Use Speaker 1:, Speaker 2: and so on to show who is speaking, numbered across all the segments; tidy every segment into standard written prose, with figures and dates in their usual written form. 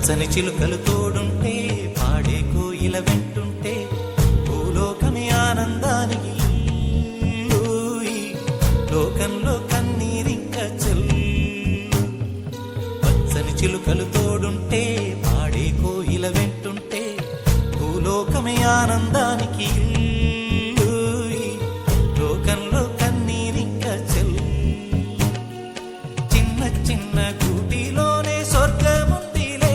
Speaker 1: పచ్చని చిలుకలు తోడుంటే పాడే కోయిల వెంటుంటే భూలోకమే ఆనందానికి ఊయి, లోకంలో కన్నీరింక చెల్లు. పచ్చని చిలుకలు తోడుంటే పాడే కోయిల వెంటుంటే భూలోకమే ఆనందానికి ఊయి, లోకంలో కన్నీరింక చెల్లు. చిన్న చిన్న గూటిలోనే స్వర్గముందిలే,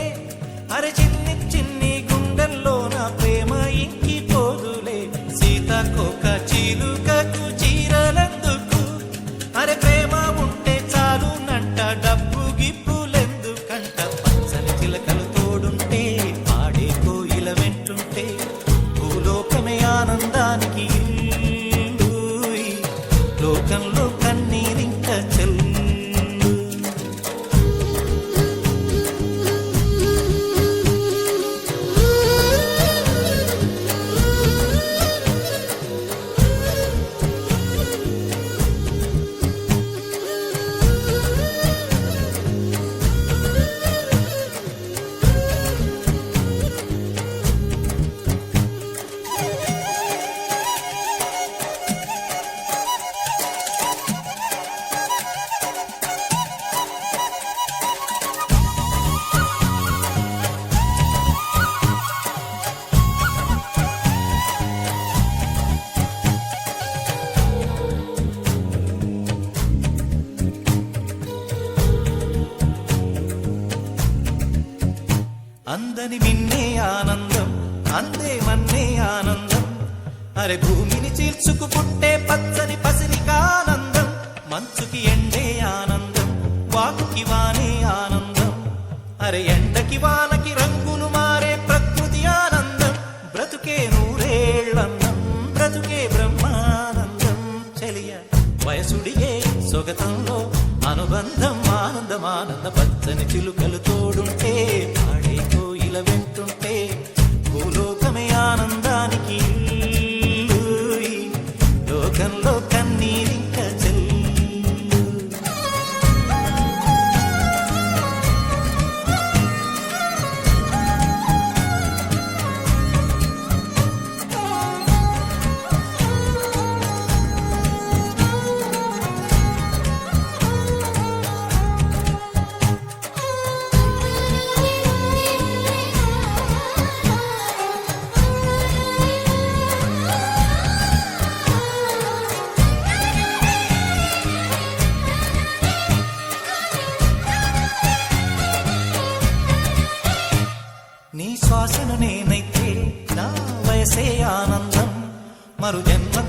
Speaker 1: అరే చిన్ని చిన్ని గుండెల్లో నా ప్రేమ ఇంకిపోదులే. సీతాకోక చిలుకకు చీరలెందుకు, అరే ప్రేమ ఉంటే చాలునంట, డబ్బు గిప్పులెందుకంట. పచ్చని చిలకలు తోడుంటే పాడే కోయిల వెంటుంటే భూలోకమే ఆనందానికి ఊయి, లోకంలో కన్నీరింక చెల్లు. అందని మిన్నే ఆనందం, అందే మన్నే ఆనందం, అరే భూమిని చీల్చుకు పుట్టే పచ్చని పసిరికానందం. మంచుకి ఎండే ఆనందం, వాకుకి వానే ఆనందం, అరే ఎండకి వానకి రంగులు మారే ప్రకృతి ఆనందం. బ్రతుకే నూరేళ్ళందం, బ్రతుకే బ్రహ్మానందం. చెలియ వయసుడిగే సొగతంలో అనుబంధం ఆనందం ఆనంద. పచ్చని చిలుకలు తోడుంటే పాడే కోయిల వెంటుంటే భూలోకమే ఆనందానికి ఊయి, లోకంలో కన్నీరింక చెల్లు. నీ శ్వాసను నేనైతే నా వయసే ఆనందం, మరు జన్మ